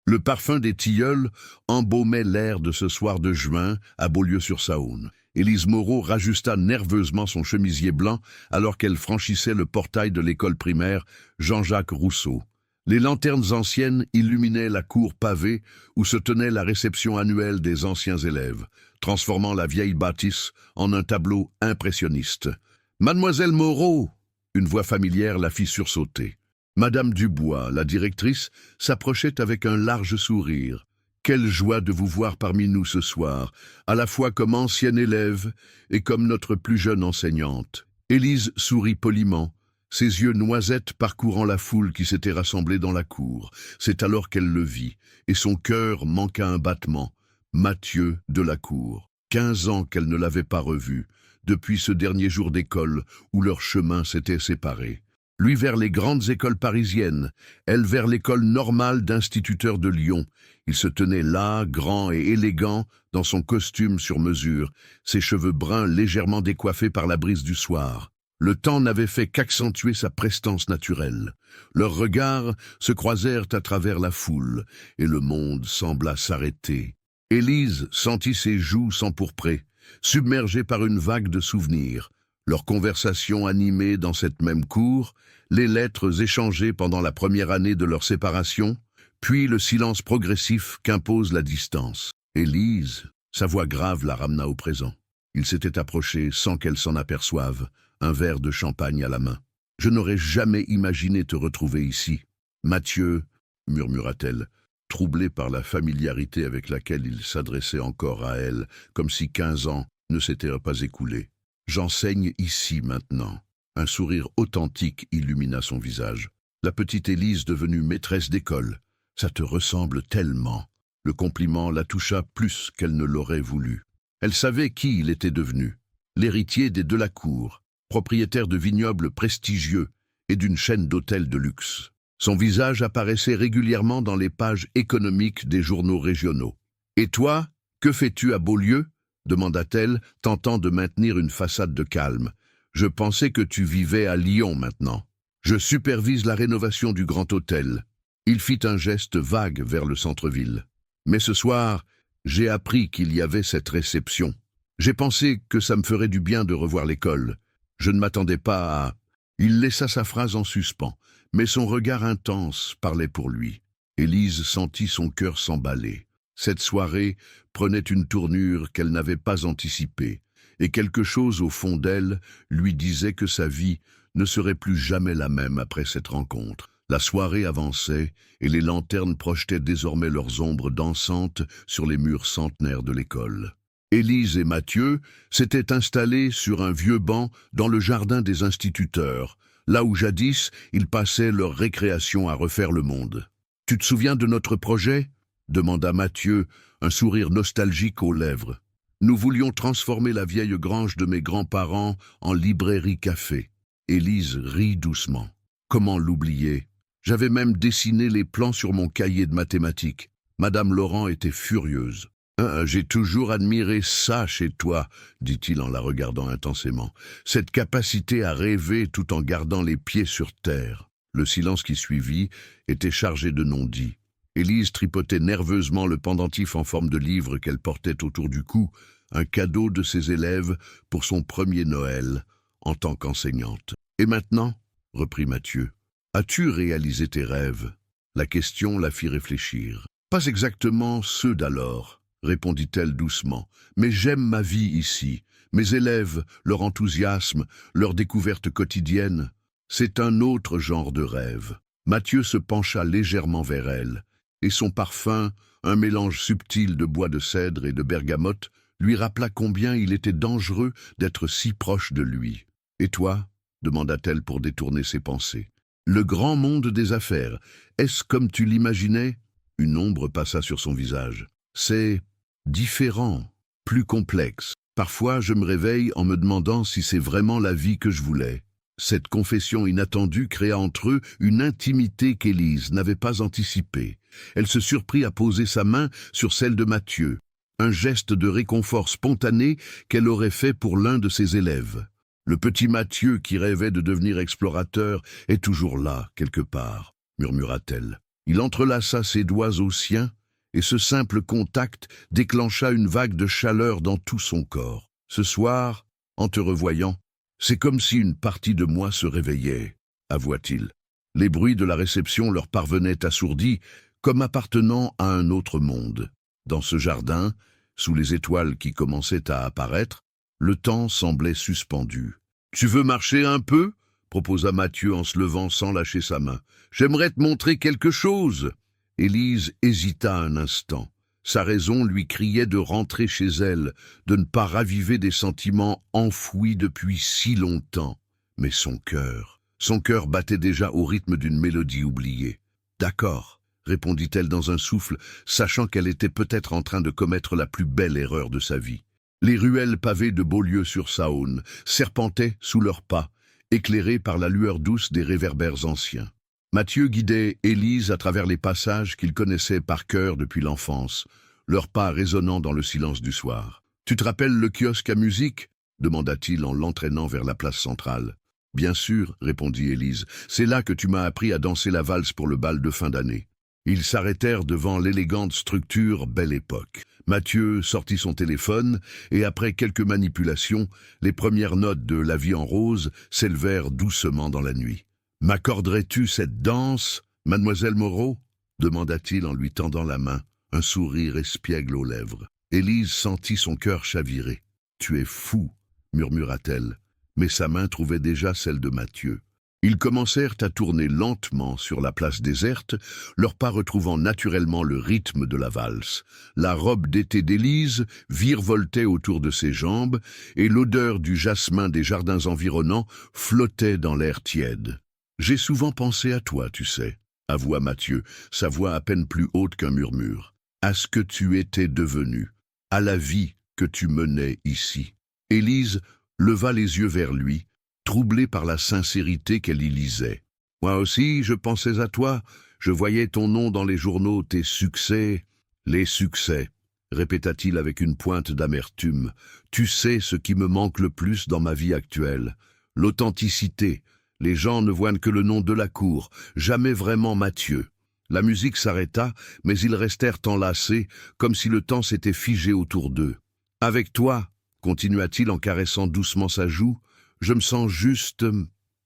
Le parfum des tilleuls embaumait l'air de ce soir de juin à Beaulieu-sur-Saône. Élise Moreau rajusta nerveusement son chemisier blanc alors qu'elle franchissait le portail de l'école primaire Jean-Jacques Rousseau. Les lanternes anciennes illuminaient la cour pavée où se tenait la réception annuelle des anciens élèves, transformant la vieille bâtisse en un tableau impressionniste. « Mademoiselle Moreau !» Une voix familière la fit sursauter. Madame Dubois, la directrice, s'approchait avec un large sourire. « Quelle joie de vous voir parmi nous ce soir, à la fois comme ancienne élève et comme notre plus jeune enseignante. » Élise sourit poliment, ses yeux noisettes parcourant la foule qui s'était rassemblée dans la cour. C'est alors qu'elle le vit, et son cœur manqua un battement. Mathieu de la cour. 15 ans qu'elle ne l'avait pas revu, depuis ce dernier jour d'école où leurs chemins s'étaient séparés. Lui vers les grandes écoles parisiennes, elle vers l'école normale d'instituteurs de Lyon. Il se tenait là, grand et élégant, dans son costume sur mesure, ses cheveux bruns légèrement décoiffés par la brise du soir. Le temps n'avait fait qu'accentuer sa prestance naturelle. Leurs regards se croisèrent à travers la foule, et le monde sembla s'arrêter. Élise sentit ses joues s'empourprer, submergée par une vague de souvenirs. Leur conversation animée dans cette même cour, les lettres échangées pendant la première année de leur séparation, puis le silence progressif qu'impose la distance. Élise, sa voix grave la ramena au présent. Il s'était approché sans qu'elle s'en aperçoive, un verre de champagne à la main. « Je n'aurais jamais imaginé te retrouver ici. »« Mathieu, » murmura-t-elle, troublée par la familiarité avec laquelle il s'adressait encore à elle, comme si 15 ans ne s'étaient pas écoulés. « J'enseigne ici maintenant. » Un sourire authentique illumina son visage. La petite Élise devenue maîtresse d'école. « Ça te ressemble tellement. » Le compliment la toucha plus qu'elle ne l'aurait voulu. Elle savait qui il était devenu. L'héritier des Delacour, propriétaire de vignobles prestigieux et d'une chaîne d'hôtels de luxe. Son visage apparaissait régulièrement dans les pages économiques des journaux régionaux. « Et toi, que fais-tu à Beaulieu ?» demanda-t-elle, tentant de maintenir une façade de calme. « Je pensais que tu vivais à Lyon maintenant. Je supervise la rénovation du Grand Hôtel. » Il fit un geste vague vers le centre-ville. « Mais ce soir, j'ai appris qu'il y avait cette réception. J'ai pensé que ça me ferait du bien de revoir l'école. Je ne m'attendais pas à... » Il laissa sa phrase en suspens, mais son regard intense parlait pour lui. Élise sentit son cœur s'emballer. Cette soirée prenait une tournure qu'elle n'avait pas anticipée, et quelque chose au fond d'elle lui disait que sa vie ne serait plus jamais la même après cette rencontre. La soirée avançait, et les lanternes projetaient désormais leurs ombres dansantes sur les murs centenaires de l'école. Élise et Mathieu s'étaient installés sur un vieux banc dans le jardin des instituteurs, là où jadis ils passaient leur récréation à refaire le monde. « Tu te souviens de notre projet ?» demanda Mathieu, un sourire nostalgique aux lèvres. « Nous voulions transformer la vieille grange de mes grands-parents en librairie-café. » Élise rit doucement. Comment l'oublier? J'avais même dessiné les plans sur mon cahier de mathématiques. Madame Laurent était furieuse. « J'ai toujours admiré ça chez toi, » dit-il en la regardant intensément. « Cette capacité à rêver tout en gardant les pieds sur terre. » Le silence qui suivit était chargé de non-dits. Élise tripotait nerveusement le pendentif en forme de livre qu'elle portait autour du cou, un cadeau de ses élèves pour son premier Noël en tant qu'enseignante. « Et maintenant ?» reprit Mathieu. « As-tu réalisé tes rêves ?» La question la fit réfléchir. « Pas exactement ceux d'alors, » répondit-elle doucement, « mais j'aime ma vie ici, mes élèves, leur enthousiasme, leurs découvertes quotidiennes. C'est un autre genre de rêve. » Mathieu se pencha légèrement vers elle, et son parfum, un mélange subtil de bois de cèdre et de bergamote, lui rappela combien il était dangereux d'être si proche de lui. « Et toi ?» demanda-t-elle pour détourner ses pensées. « Le grand monde des affaires, est-ce comme tu l'imaginais ?» Une ombre passa sur son visage. « C'est différent, plus complexe. Parfois, je me réveille en me demandant si c'est vraiment la vie que je voulais. » Cette confession inattendue créa entre eux une intimité qu'Élise n'avait pas anticipée. Elle se surprit à poser sa main sur celle de Mathieu, un geste de réconfort spontané qu'elle aurait fait pour l'un de ses élèves. Le petit Mathieu qui rêvait de devenir explorateur est toujours là, quelque part, murmura-t-elle. Il entrelaça ses doigts aux siens, et ce simple contact déclencha une vague de chaleur dans tout son corps. Ce soir, en te revoyant, c'est comme si une partie de moi se réveillait, avoua-t-il. Les bruits de la réception leur parvenaient assourdis, comme appartenant à un autre monde. Dans ce jardin, sous les étoiles qui commençaient à apparaître, le temps semblait suspendu. « Tu veux marcher un peu ?» proposa Mathieu en se levant sans lâcher sa main. « J'aimerais te montrer quelque chose. » Élise hésita un instant. Sa raison lui criait de rentrer chez elle, de ne pas raviver des sentiments enfouis depuis si longtemps. Mais son cœur battait déjà au rythme d'une mélodie oubliée. « D'accord, » répondit-elle dans un souffle, sachant qu'elle était peut-être en train de commettre la plus belle erreur de sa vie. Les ruelles pavées de Beaulieu-sur-Saône serpentaient sous leurs pas, éclairées par la lueur douce des réverbères anciens. Mathieu guidait Élise à travers les passages qu'il connaissait par cœur depuis l'enfance, leurs pas résonnant dans le silence du soir. « Tu te rappelles le kiosque à musique ?» demanda-t-il en l'entraînant vers la place centrale. « Bien sûr, » répondit Élise, « c'est là que tu m'as appris à danser la valse pour le bal de fin d'année. » Ils s'arrêtèrent devant l'élégante structure Belle Époque. Mathieu sortit son téléphone et après quelques manipulations, les premières notes de La vie en rose s'élevèrent doucement dans la nuit. « M'accorderais-tu cette danse, mademoiselle Moreau ?» demanda-t-il en lui tendant la main, un sourire espiègle aux lèvres. Élise sentit son cœur chavirer. « Tu es fou !» murmura-t-elle, mais sa main trouvait déjà celle de Mathieu. Ils commencèrent à tourner lentement sur la place déserte, leurs pas retrouvant naturellement le rythme de la valse. La robe d'été d'Élise virevoltait autour de ses jambes et l'odeur du jasmin des jardins environnants flottait dans l'air tiède. « J'ai souvent pensé à toi, tu sais, » avoua Mathieu, sa voix à peine plus haute qu'un murmure. « À ce que tu étais devenu, à la vie que tu menais ici. » Élise leva les yeux vers lui, troublée par la sincérité qu'elle y lisait. « Moi aussi, je pensais à toi, je voyais ton nom dans les journaux, tes succès. »« Les succès, » répéta-t-il avec une pointe d'amertume. « Tu sais ce qui me manque le plus dans ma vie actuelle. L'authenticité. Les gens ne voient que le nom de la cour, jamais vraiment Mathieu. » La musique s'arrêta, mais ils restèrent enlacés, comme si le temps s'était figé autour d'eux. « Avec toi, » continua-t-il en caressant doucement sa joue, « je me sens juste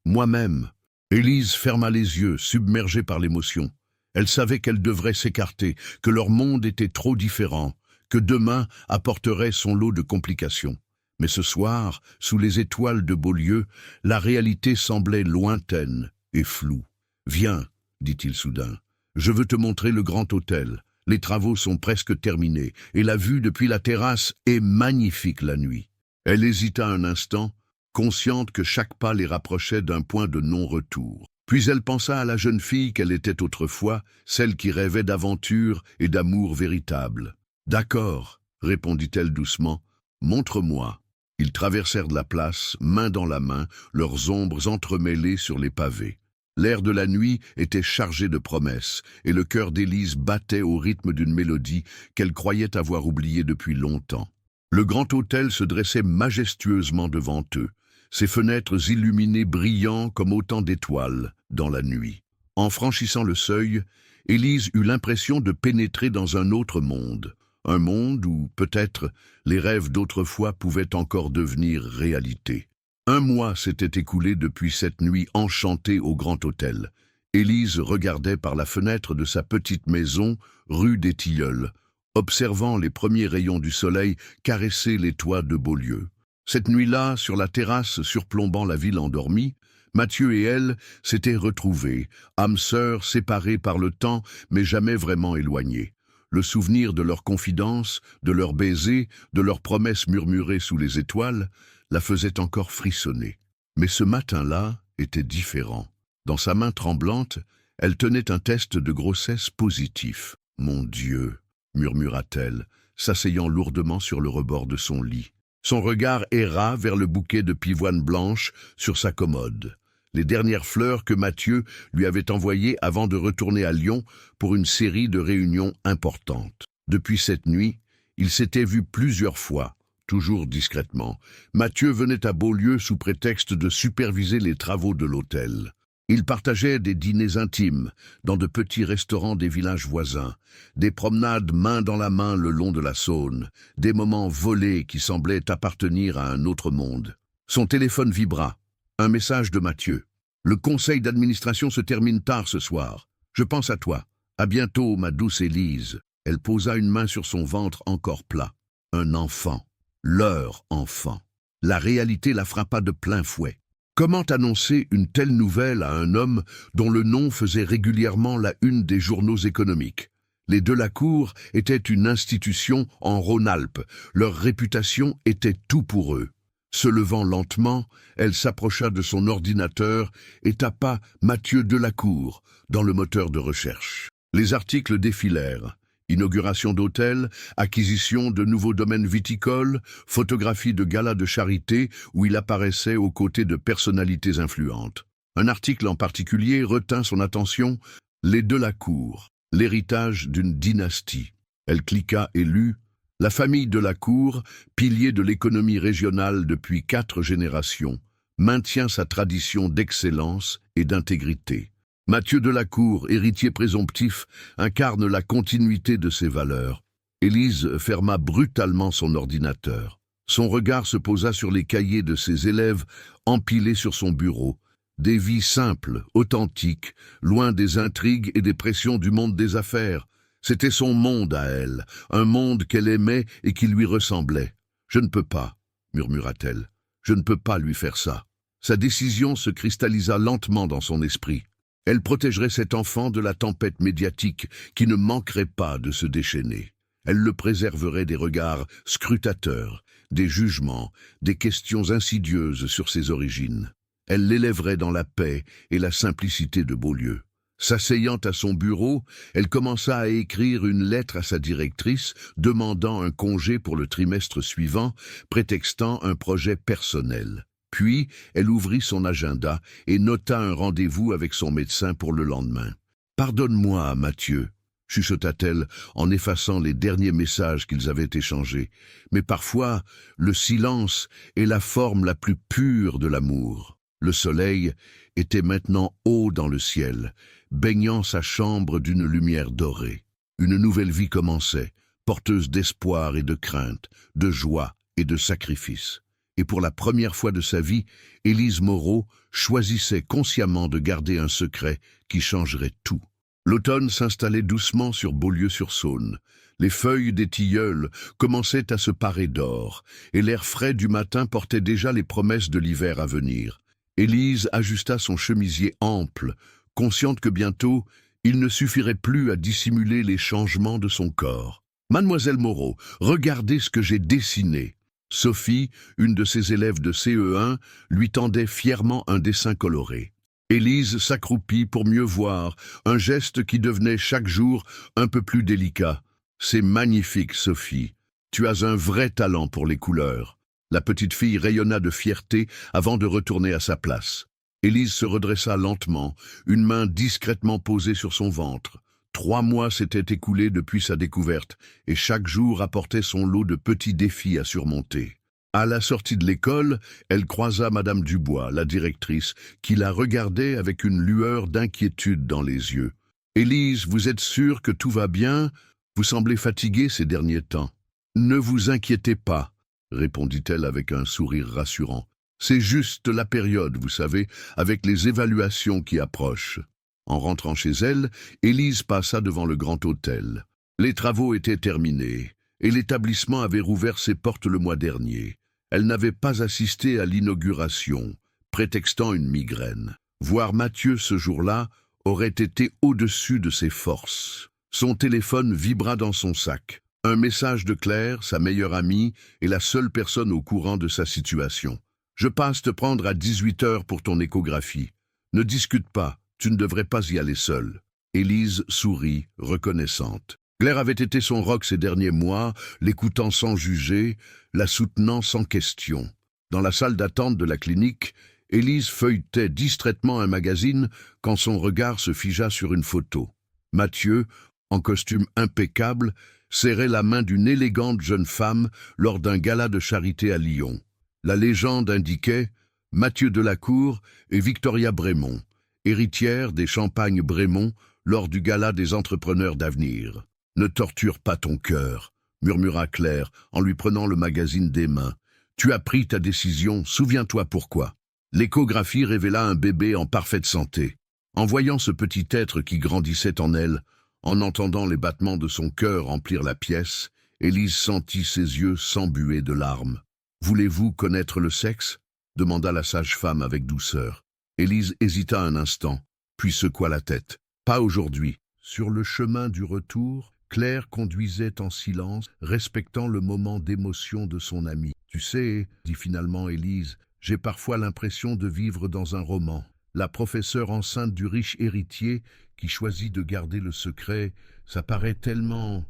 moi-même. » Élise ferma les yeux, submergée par l'émotion. Elle savait qu'elle devrait s'écarter, que leur monde était trop différent, que demain apporterait son lot de complications. Mais ce soir, sous les étoiles de Beaulieu, la réalité semblait lointaine et floue. « Viens, » dit-il soudain, « je veux te montrer le grand hôtel. Les travaux sont presque terminés, et la vue depuis la terrasse est magnifique la nuit. » Elle hésita un instant, consciente que chaque pas les rapprochait d'un point de non-retour. Puis elle pensa à la jeune fille qu'elle était autrefois, celle qui rêvait d'aventure et d'amour véritable. « D'accord, » répondit-elle doucement, « montre-moi. » Ils traversèrent la place, main dans la main, leurs ombres entremêlées sur les pavés. L'air de la nuit était chargé de promesses, et le cœur d'Élise battait au rythme d'une mélodie qu'elle croyait avoir oubliée depuis longtemps. Le grand hôtel se dressait majestueusement devant eux, ses fenêtres illuminées brillant comme autant d'étoiles dans la nuit. En franchissant le seuil, Élise eut l'impression de pénétrer dans un autre monde. Un monde où, peut-être, les rêves d'autrefois pouvaient encore devenir réalité. 1 mois s'était écoulé depuis cette nuit enchantée au Grand Hôtel. Élise regardait par la fenêtre de sa petite maison, rue des Tilleuls, observant les premiers rayons du soleil caresser les toits de Beaulieu. Cette nuit-là, sur la terrasse surplombant la ville endormie, Mathieu et elle s'étaient retrouvés, âmes sœurs séparées par le temps mais jamais vraiment éloignées. Le souvenir de leurs confidences, de leurs baisers, de leurs promesses murmurées sous les étoiles, la faisait encore frissonner. Mais ce matin-là était différent. Dans sa main tremblante, elle tenait un test de grossesse positif. « Mon Dieu !» murmura-t-elle, s'asseyant lourdement sur le rebord de son lit. Son regard erra vers le bouquet de pivoine blanche sur sa commode. Les dernières fleurs que Mathieu lui avait envoyées avant de retourner à Lyon pour une série de réunions importantes. Depuis cette nuit, ils s'étaient vus plusieurs fois, toujours discrètement. Mathieu venait à Beaulieu sous prétexte de superviser les travaux de l'hôtel. Ils partageaient des dîners intimes dans de petits restaurants des villages voisins, des promenades main dans la main le long de la Saône, des moments volés qui semblaient appartenir à un autre monde. Son téléphone vibra. Un message de Mathieu. « Le conseil d'administration se termine tard ce soir. Je pense à toi. À bientôt, ma douce Élise. » Elle posa une main sur son ventre encore plat. Un enfant. Leur enfant. La réalité la frappa de plein fouet. Comment annoncer une telle nouvelle à un homme dont le nom faisait régulièrement la une des journaux économiques? Les Delacour étaient une institution en Rhône-Alpes. Leur réputation était tout pour eux. Se levant lentement, elle s'approcha de son ordinateur et tapa Mathieu Delacour dans le moteur de recherche. Les articles défilèrent. Inauguration d'hôtels, acquisition de nouveaux domaines viticoles, photographie de galas de charité où il apparaissait aux côtés de personnalités influentes. Un article en particulier retint son attention, les Delacour, l'héritage d'une dynastie. Elle cliqua et lut « La famille Delacour, pilier de l'économie régionale depuis 4 générations, maintient sa tradition d'excellence et d'intégrité. Mathieu Delacour, héritier présomptif, incarne la continuité de ses valeurs. » Élise ferma brutalement son ordinateur. Son regard se posa sur les cahiers de ses élèves empilés sur son bureau. Des vies simples, authentiques, loin des intrigues et des pressions du monde des affaires. C'était son monde à elle, un monde qu'elle aimait et qui lui ressemblait. « Je ne peux pas, » murmura-t-elle. « Je ne peux pas lui faire ça. » Sa décision se cristallisa lentement dans son esprit. Elle protégerait cet enfant de la tempête médiatique qui ne manquerait pas de se déchaîner. Elle le préserverait des regards scrutateurs, des jugements, des questions insidieuses sur ses origines. Elle l'élèverait dans la paix et la simplicité de Beaulieu. S'asseyant à son bureau, elle commença à écrire une lettre à sa directrice demandant un congé pour le trimestre suivant, prétextant un projet personnel. Puis, elle ouvrit son agenda et nota un rendez-vous avec son médecin pour le lendemain. « Pardonne-moi, Mathieu », chuchota-t-elle en effaçant les derniers messages qu'ils avaient échangés. Mais parfois, le silence est la forme la plus pure de l'amour. Le soleil était maintenant haut dans le ciel, baignant sa chambre d'une lumière dorée. Une nouvelle vie commençait, porteuse d'espoir et de crainte, de joie et de sacrifice. Et pour la première fois de sa vie, Élise Moreau choisissait consciemment de garder un secret qui changerait tout. L'automne s'installait doucement sur Beaulieu-sur-Saône. Les feuilles des tilleuls commençaient à se parer d'or, et l'air frais du matin portait déjà les promesses de l'hiver à venir. Élise ajusta son chemisier ample, consciente que bientôt, il ne suffirait plus à dissimuler les changements de son corps. « Mademoiselle Moreau, regardez ce que j'ai dessiné !» Sophie, une de ses élèves de CE1, lui tendait fièrement un dessin coloré. Élise s'accroupit pour mieux voir, un geste qui devenait chaque jour un peu plus délicat. « C'est magnifique, Sophie. Tu as un vrai talent pour les couleurs. » La petite fille rayonna de fierté avant de retourner à sa place. Élise se redressa lentement, une main discrètement posée sur son ventre. 3 mois s'étaient écoulés depuis sa découverte, et chaque jour apportait son lot de petits défis à surmonter. À la sortie de l'école, elle croisa Madame Dubois, la directrice, qui la regardait avec une lueur d'inquiétude dans les yeux. « Élise, vous êtes sûre que tout va bien? Vous semblez fatiguée ces derniers temps. »« Ne vous inquiétez pas, » répondit-elle avec un sourire rassurant. « C'est juste la période, vous savez, avec les évaluations qui approchent. » En rentrant chez elle, Élise passa devant le grand hôtel. Les travaux étaient terminés, et l'établissement avait rouvert ses portes le mois dernier. Elle n'avait pas assisté à l'inauguration, prétextant une migraine. Voir Mathieu ce jour-là aurait été au-dessus de ses forces. Son téléphone vibra dans son sac. Un message de Claire, sa meilleure amie, et la seule personne au courant de sa situation. « Je passe te prendre à 18h pour ton échographie. Ne discute pas. Tu ne devrais pas y aller seule. » Élise sourit, reconnaissante. Claire avait été son roc ces derniers mois, l'écoutant sans juger, la soutenant sans question. Dans la salle d'attente de la clinique, Élise feuilletait distraitement un magazine quand son regard se figea sur une photo. Mathieu, en costume impeccable, serrait la main d'une élégante jeune femme lors d'un gala de charité à Lyon. La légende indiquait « Mathieu Delacour et Victoria Brémond ». héritière des champagnes Brémond lors du gala des entrepreneurs d'avenir. Ne torture pas ton cœur, murmura Claire en lui prenant le magazine des mains. Tu as pris ta décision, souviens-toi pourquoi. L'échographie révéla un bébé en parfaite santé. En voyant ce petit être qui grandissait en elle, en entendant les battements de son cœur remplir la pièce, Élise sentit ses yeux s'embuer de larmes. « Voulez-vous connaître le sexe ?» demanda la sage-femme avec douceur. Élise hésita un instant, puis secoua la tête. « Pas aujourd'hui. » Sur le chemin du retour, Claire conduisait en silence, respectant le moment d'émotion de son amie. « Tu sais, » dit finalement Élise, « j'ai parfois l'impression de vivre dans un roman. La professeure enceinte du riche héritier qui choisit de garder le secret, ça paraît tellement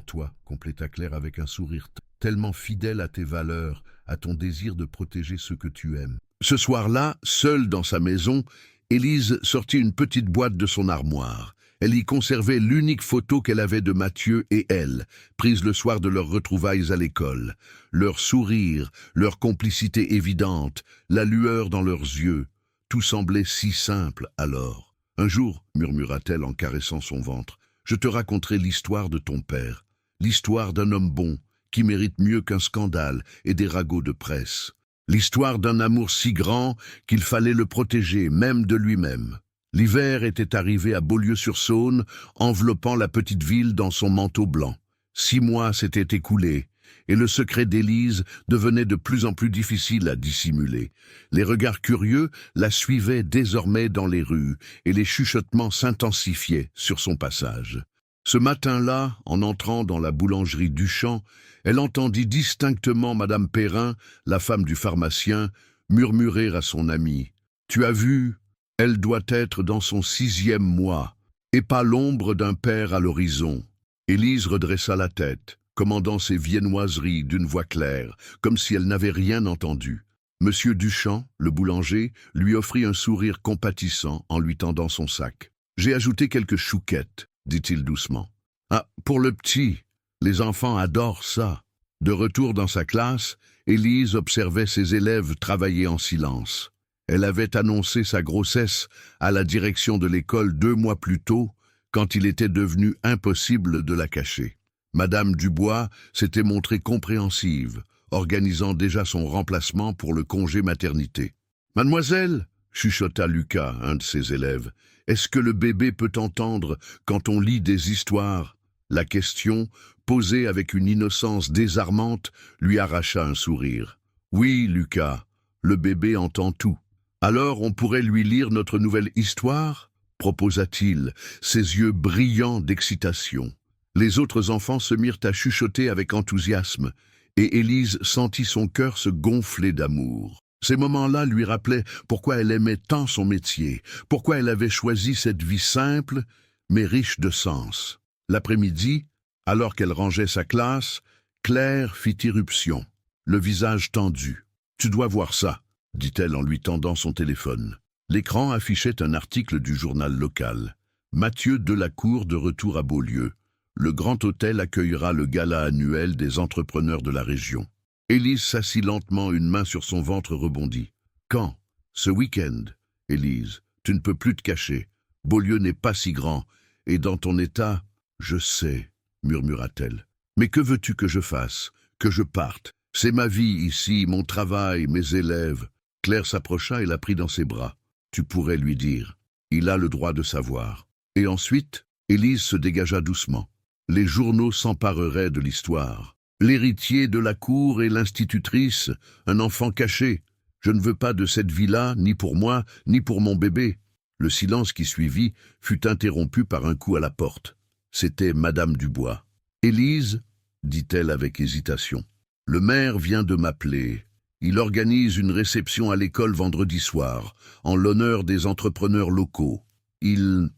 toi, compléta Claire avec un sourire, tellement fidèle à tes valeurs, à ton désir de protéger ceux que tu aimes. » Ce soir-là, seule dans sa maison, Élise sortit une petite boîte de son armoire. Elle y conservait l'unique photo qu'elle avait de Mathieu et elle, prise le soir de leurs retrouvailles à l'école. Leur sourire, leur complicité évidente, la lueur dans leurs yeux, tout semblait si simple alors. « Un jour, murmura-t-elle en caressant son ventre, je te raconterai l'histoire de ton père, l'histoire d'un homme bon, qui mérite mieux qu'un scandale et des ragots de presse. L'histoire d'un amour si grand qu'il fallait le protéger, même de lui-même. » L'hiver était arrivé à Beaulieu-sur-Saône, enveloppant la petite ville dans son manteau blanc. 6 mois s'étaient écoulés, et le secret d'Élise devenait de plus en plus difficile à dissimuler. Les regards curieux la suivaient désormais dans les rues, et les chuchotements s'intensifiaient sur son passage. Ce matin-là, en entrant dans la boulangerie Duchamp, elle entendit distinctement Madame Perrin, la femme du pharmacien, murmurer à son amie « Tu as vu ? Elle doit être dans son 6e mois, et pas l'ombre d'un père à l'horizon. » Élise redressa la tête, commandant ses viennoiseries d'une voix claire, comme si elle n'avait rien entendu. Monsieur Duchamp, le boulanger, lui offrit un sourire compatissant en lui tendant son sac. « J'ai ajouté quelques chouquettes, » dit-il doucement. « Ah, pour le petit, les enfants adorent ça. » De retour dans sa classe, Élise observait ses élèves travailler en silence. Elle avait annoncé sa grossesse à la direction de l'école 2 mois plus tôt, quand il était devenu impossible de la cacher. Madame Dubois s'était montrée compréhensive, organisant déjà son remplacement pour le congé maternité. « Mademoiselle, » chuchota Lucas, un de ses élèves, « est-ce que le bébé peut entendre quand on lit des histoires ?» La question, posée avec une innocence désarmante, lui arracha un sourire. « Oui, Lucas, le bébé entend tout. » « Alors on pourrait lui lire notre nouvelle histoire ?» proposa-t-il, ses yeux brillants d'excitation. Les autres enfants se mirent à chuchoter avec enthousiasme, et Élise sentit son cœur se gonfler d'amour. Ces moments-là lui rappelaient pourquoi elle aimait tant son métier, pourquoi elle avait choisi cette vie simple, mais riche de sens. L'après-midi, alors qu'elle rangeait sa classe, Claire fit irruption, le visage tendu. « Tu dois voir ça », dit-elle en lui tendant son téléphone. L'écran affichait un article du journal local. Mathieu Delacour de retour à Beaulieu. Le Grand Hôtel accueillera le gala annuel des entrepreneurs de la région. Élise s'assit lentement, une main sur son ventre rebondit. « Quand ? Ce week-end ? Élise, tu ne peux plus te cacher. Beaulieu n'est pas si grand, et dans ton état, je sais, murmura-t-elle. Mais que veux-tu que je fasse ? Que je parte ? C'est ma vie ici, mon travail, mes élèves. » Claire s'approcha et la prit dans ses bras. « Tu pourrais lui dire. Il a le droit de savoir. » Et ensuite, Élise se dégagea doucement. Les journaux s'empareraient de l'histoire. L'héritier de la cour et l'institutrice, un enfant caché. Je ne veux pas de cette vie-là, ni pour moi, ni pour mon bébé. Le silence qui suivit fut interrompu par un coup à la porte. C'était Madame Dubois. « Élise, » dit-elle avec hésitation, « le maire vient de m'appeler. Il organise une réception à l'école vendredi soir, en l'honneur des entrepreneurs locaux. Il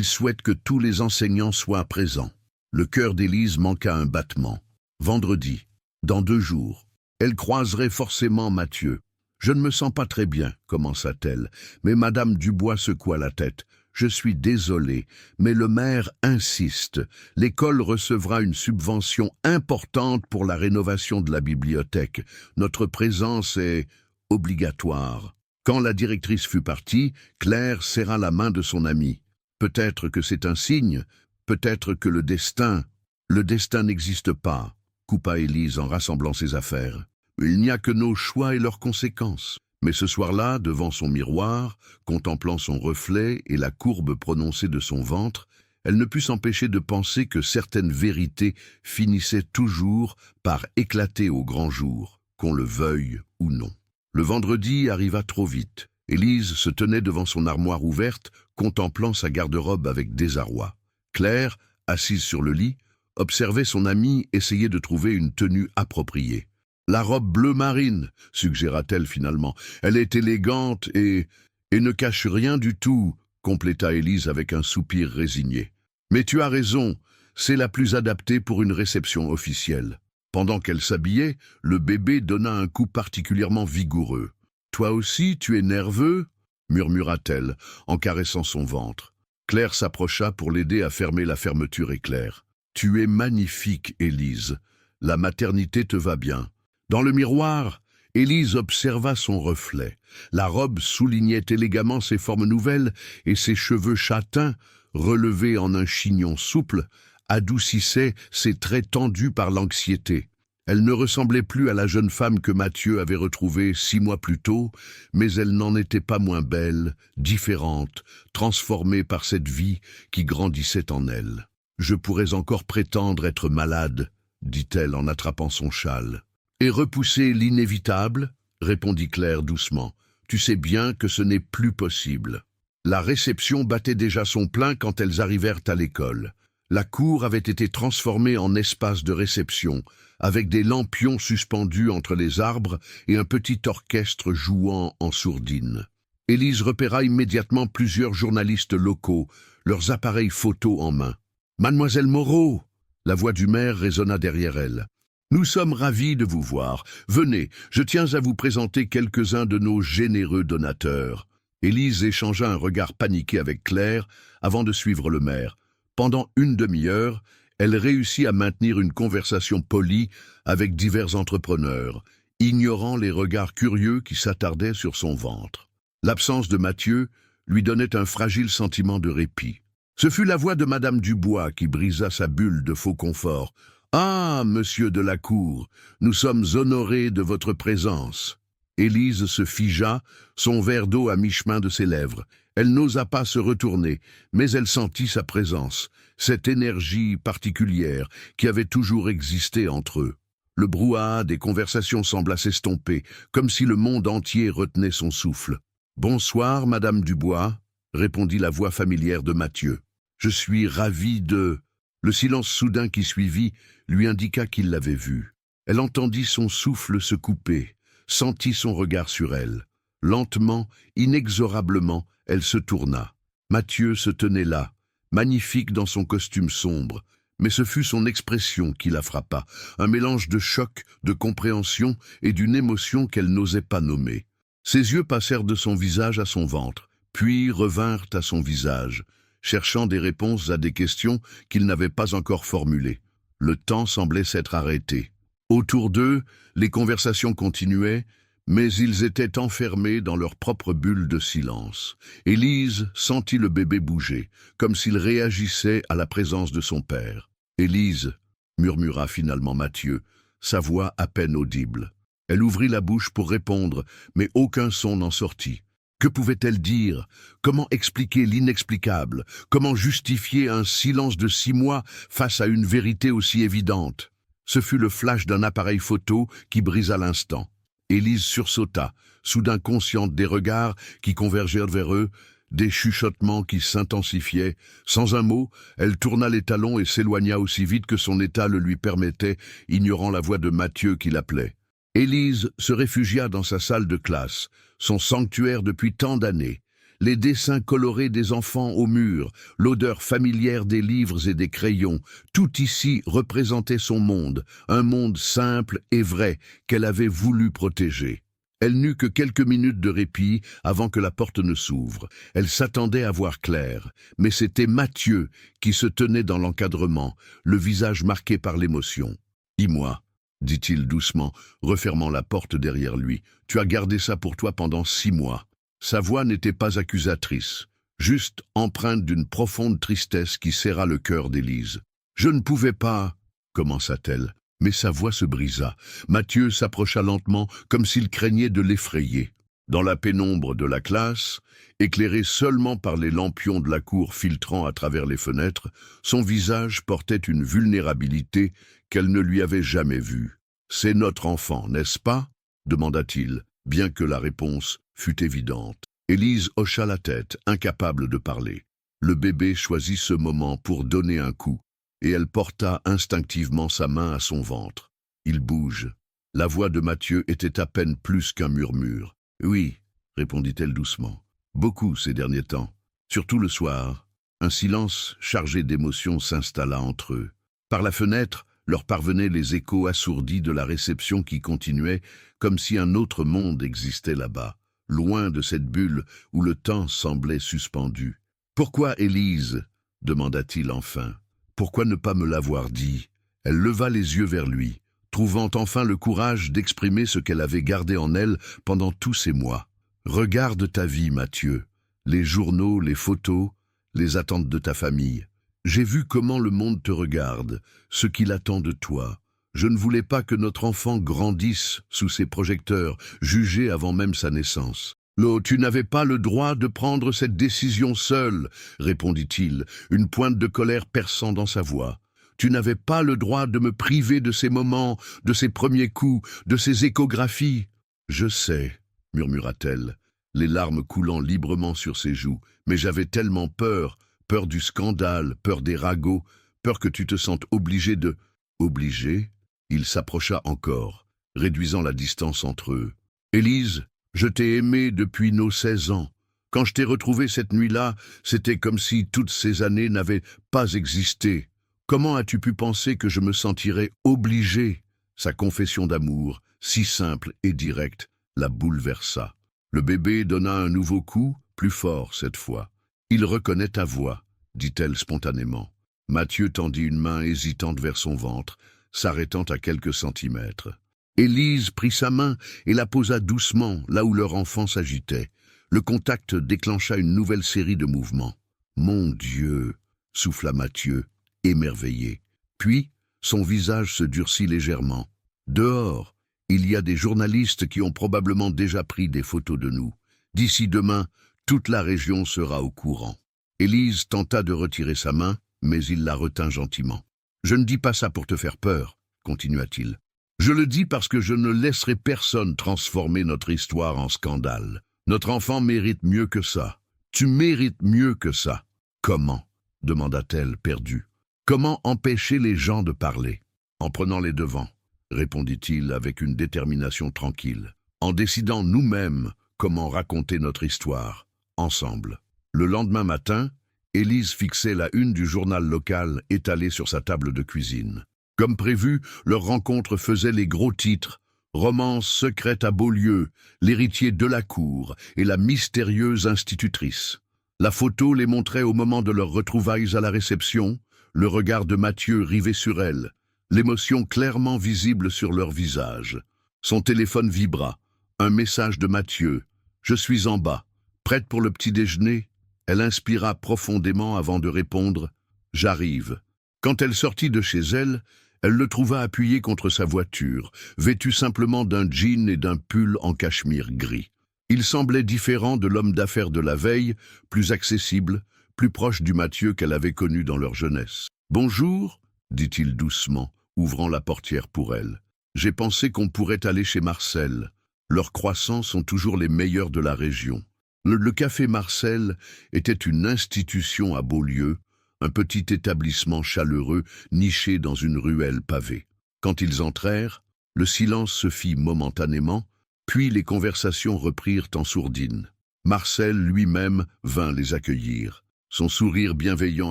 souhaite que tous les enseignants soient présents. » Le cœur d'Élise manqua un battement. Vendredi, dans 2 jours. Elle croiserait forcément Mathieu. « Je ne me sens pas très bien, » commença-t-elle, mais Madame Dubois secoua la tête. « Je suis désolée, mais le maire insiste. L'école recevra une subvention importante pour la rénovation de la bibliothèque. Notre présence est obligatoire. » Quand la directrice fut partie, Claire serra la main de son amie. Peut-être que c'est un signe, peut-être que le destin... Le destin n'existe pas, coupa Élise en rassemblant ses affaires. Il n'y a que nos choix et leurs conséquences. Mais ce soir-là, devant son miroir, contemplant son reflet et la courbe prononcée de son ventre, elle ne put s'empêcher de penser que certaines vérités finissaient toujours par éclater au grand jour, qu'on le veuille ou non. Le vendredi arriva trop vite. Élise se tenait devant son armoire ouverte, contemplant sa garde-robe avec désarroi. Claire, assise sur le lit, observait son amie essayer de trouver une tenue appropriée. « La robe bleu marine », suggéra-t-elle finalement. « Elle est élégante et ne cache rien du tout », compléta Élise avec un soupir résigné. « Mais tu as raison, c'est la plus adaptée pour une réception officielle. » Pendant qu'elle s'habillait, le bébé donna un coup particulièrement vigoureux. « Toi aussi, tu es nerveux ?» murmura-t-elle, en caressant son ventre. Claire s'approcha pour l'aider à fermer la fermeture éclair. « Tu es magnifique, Élise. La maternité te va bien. » Dans le miroir, Élise observa son reflet. La robe soulignait élégamment ses formes nouvelles et ses cheveux châtains, relevés en un chignon souple, adoucissaient ses traits tendus par l'anxiété. Elle ne ressemblait plus à la jeune femme que Mathieu avait retrouvée 6 mois plus tôt, mais elle n'en était pas moins belle, différente, transformée par cette vie qui grandissait en elle. « Je pourrais encore prétendre être malade, » dit-elle en attrapant son châle. « Et repousser l'inévitable » répondit Claire doucement. « Tu sais bien que ce n'est plus possible. » La réception battait déjà son plein quand elles arrivèrent à l'école. La cour avait été transformée en espace de réception, avec des lampions suspendus entre les arbres et un petit orchestre jouant en sourdine. Élise repéra immédiatement plusieurs journalistes locaux, leurs appareils photo en main. « Mademoiselle Moreau !» La voix du maire résonna derrière elle. « Nous sommes ravis de vous voir. Venez, je tiens à vous présenter quelques-uns de nos généreux donateurs. » Élise échangea un regard paniqué avec Claire avant de suivre le maire. Pendant une demi-heure, elle réussit à maintenir une conversation polie avec divers entrepreneurs, ignorant les regards curieux qui s'attardaient sur son ventre. L'absence de Mathieu lui donnait un fragile sentiment de répit. Ce fut la voix de Madame Dubois qui brisa sa bulle de faux confort. « Ah, monsieur de la Cour, nous sommes honorés de votre présence. » Élise se figea, son verre d'eau à mi-chemin de ses lèvres. Elle n'osa pas se retourner, mais elle sentit sa présence, cette énergie particulière qui avait toujours existé entre eux. Le brouhaha des conversations sembla s'estomper, comme si le monde entier retenait son souffle. « Bonsoir, Madame Dubois », répondit la voix familière de Mathieu. « Je suis ravi de... » Le silence soudain qui suivit lui indiqua qu'il l'avait vue. Elle entendit son souffle se couper, sentit son regard sur elle. Lentement, inexorablement, elle se tourna. Mathieu se tenait là, magnifique dans son costume sombre, mais ce fut son expression qui la frappa, un mélange de choc, de compréhension et d'une émotion qu'elle n'osait pas nommer. Ses yeux passèrent de son visage à son ventre, puis revinrent à son visage, cherchant des réponses à des questions qu'il n'avait pas encore formulées. Le temps semblait s'être arrêté. Autour d'eux, les conversations continuaient, mais ils étaient enfermés dans leur propre bulle de silence. Élise sentit le bébé bouger, comme s'il réagissait à la présence de son père. « Élise » murmura finalement Mathieu, sa voix à peine audible. Elle ouvrit la bouche pour répondre, mais aucun son n'en sortit. Que pouvait-elle dire? Comment expliquer l'inexplicable? Comment justifier un silence de 6 mois face à une vérité aussi évidente? Ce fut le flash d'un appareil photo qui brisa l'instant. Élise sursauta, soudain consciente des regards qui convergèrent vers eux, des chuchotements qui s'intensifiaient. Sans un mot, elle tourna les talons et s'éloigna aussi vite que son état le lui permettait, ignorant la voix de Mathieu qui l'appelait. Élise se réfugia dans sa salle de classe, son sanctuaire depuis tant d'années. Les dessins colorés des enfants au mur, l'odeur familière des livres et des crayons, tout ici représentait son monde, un monde simple et vrai qu'elle avait voulu protéger. Elle n'eut que quelques minutes de répit avant que la porte ne s'ouvre. Elle s'attendait à voir Claire, mais c'était Mathieu qui se tenait dans l'encadrement, le visage marqué par l'émotion. « Dis-moi, » dit-il doucement, refermant la porte derrière lui, « tu as gardé ça pour toi pendant 6 mois. » Sa voix n'était pas accusatrice, juste empreinte d'une profonde tristesse qui serra le cœur d'Élise. « Je ne pouvais pas, » commença-t-elle, mais sa voix se brisa. Mathieu s'approcha lentement, comme s'il craignait de l'effrayer. Dans la pénombre de la classe, éclairée seulement par les lampions de la cour filtrant à travers les fenêtres, son visage portait une vulnérabilité qu'elle ne lui avait jamais vue. « C'est notre enfant, n'est-ce pas ?» demanda-t-il, bien que la réponse fût évidente. Élise hocha la tête, incapable de parler. Le bébé choisit ce moment pour donner un coup, et elle porta instinctivement sa main à son ventre. Il bouge. La voix de Mathieu était à peine plus qu'un murmure. « Oui, » répondit-elle doucement. « Beaucoup ces derniers temps, surtout le soir. » Un silence chargé d'émotions s'installa entre eux. Par la fenêtre, leur parvenaient les échos assourdis de la réception qui continuait, comme si un autre monde existait là-bas, loin de cette bulle où le temps semblait suspendu. « Pourquoi, Élise ?» demanda-t-il enfin. « Pourquoi ne pas me l'avoir dit ?» Elle leva les yeux vers lui, trouvant enfin le courage d'exprimer ce qu'elle avait gardé en elle pendant tous ces mois. « Regarde ta vie, Mathieu, les journaux, les photos, les attentes de ta famille. J'ai vu comment le monde te regarde, ce qu'il attend de toi. Je ne voulais pas que notre enfant grandisse sous ses projecteurs, jugé avant même sa naissance. »« Lo, tu n'avais pas le droit de prendre cette décision seule, » répondit-il, une pointe de colère perçant dans sa voix. « Tu n'avais pas le droit de me priver de ces moments, de ces premiers coups, de ces échographies. »« Je sais, » murmura-t-elle, les larmes coulant librement sur ses joues, « mais j'avais tellement peur, peur du scandale, peur des ragots, peur que tu te sentes obligé de... » « Obligé ?» Il s'approcha encore, réduisant la distance entre eux. « Élise, je t'ai aimée depuis nos 16 ans. Quand je t'ai retrouvée cette nuit-là, c'était comme si toutes ces années n'avaient pas existé. Comment as-tu pu penser que je me sentirais obligé ?» Sa confession d'amour, si simple et directe, la bouleversa. Le bébé donna un nouveau coup, plus fort cette fois. « Il reconnaît ta voix, » dit-elle spontanément. Mathieu tendit une main hésitante vers son ventre, s'arrêtant à quelques centimètres. Élise prit sa main et la posa doucement là où leur enfant s'agitait. Le contact déclencha une nouvelle série de mouvements. « Mon Dieu !» souffla Mathieu, émerveillé. Puis, son visage se durcit légèrement. « Dehors, il y a des journalistes qui ont probablement déjà pris des photos de nous. D'ici demain, toute la région sera au courant. » Élise tenta de retirer sa main, mais il la retint gentiment. « Je ne dis pas ça pour te faire peur, » continua-t-il. « Je le dis parce que je ne laisserai personne transformer notre histoire en scandale. Notre enfant mérite mieux que ça. Tu mérites mieux que ça. »« Comment ?» demanda-t-elle, perdue. « Comment empêcher les gens de parler ?»« En prenant les devants, » répondit-il avec une détermination tranquille. « En décidant nous-mêmes comment raconter notre histoire, ensemble. » Le lendemain matin, Élise fixait la une du journal local étalée sur sa table de cuisine. Comme prévu, leur rencontre faisait les gros titres. Romance secrète à Beaulieu, l'héritier de la cour et la mystérieuse institutrice. La photo les montrait au moment de leurs retrouvailles à la réception, le regard de Mathieu rivé sur elle, l'émotion clairement visible sur leur visage. Son téléphone vibra. Un message de Mathieu. « Je suis en bas. Prête pour le petit déjeuner ?» Elle inspira profondément avant de répondre « J'arrive ». Quand elle sortit de chez elle, elle le trouva appuyé contre sa voiture, vêtu simplement d'un jean et d'un pull en cachemire gris. Il semblait différent de l'homme d'affaires de la veille, plus accessible, plus proche du Mathieu qu'elle avait connu dans leur jeunesse. « Bonjour », dit-il doucement, ouvrant la portière pour elle. « J'ai pensé qu'on pourrait aller chez Marcel. Leurs croissants sont toujours les meilleurs de la région. » Le café Marcel était une institution à Beaulieu, un petit établissement chaleureux niché dans une ruelle pavée. Quand ils entrèrent, le silence se fit momentanément, puis les conversations reprirent en sourdine. Marcel lui-même vint les accueillir, son sourire bienveillant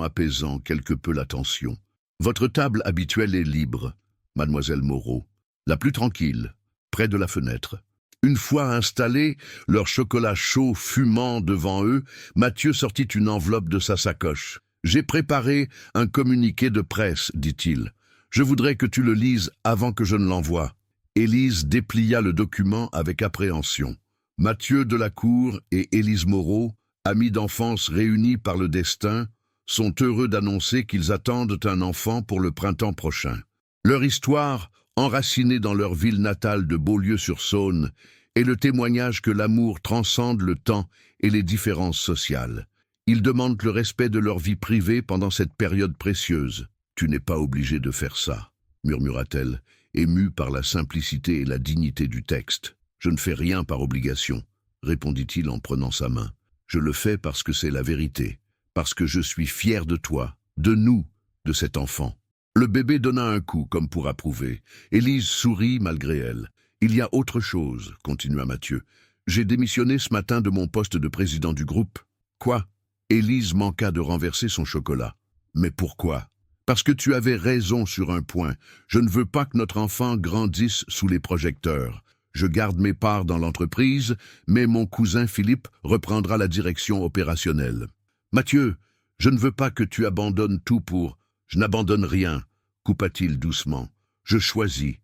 apaisant quelque peu la tension. « Votre table habituelle est libre, mademoiselle Moreau, la plus tranquille, près de la fenêtre. » Une fois installés, leur chocolat chaud fumant devant eux, Mathieu sortit une enveloppe de sa sacoche. « J'ai préparé un communiqué de presse, dit-il. Je voudrais que tu le lises avant que je ne l'envoie. » Élise déplia le document avec appréhension. Mathieu Delacour et Élise Moreau, amis d'enfance réunis par le destin, sont heureux d'annoncer qu'ils attendent un enfant pour le printemps prochain. Leur histoire, enracinée dans leur ville natale de Beaulieu-sur-Saône, est le témoignage que l'amour transcende le temps et les différences sociales. Ils demandent le respect de leur vie privée pendant cette période précieuse. « Tu n'es pas obligé de faire ça », murmura-t-elle, émue par la simplicité et la dignité du texte. « Je ne fais rien par obligation », répondit-il en prenant sa main. « Je le fais parce que c'est la vérité, parce que je suis fier de toi, de nous, de cet enfant. » Le bébé donna un coup, comme pour approuver. Élise sourit malgré elle. « Il y a autre chose, » continua Mathieu. « J'ai démissionné ce matin de mon poste de président du groupe. »« Quoi ?» Élise manqua de renverser son chocolat. « Mais pourquoi ?»« Parce que tu avais raison sur un point. Je ne veux pas que notre enfant grandisse sous les projecteurs. Je garde mes parts dans l'entreprise, mais mon cousin Philippe reprendra la direction opérationnelle. »« Mathieu, je ne veux pas que tu abandonnes tout pour... » « Je n'abandonne rien, » coupa-t-il doucement. « Je choisis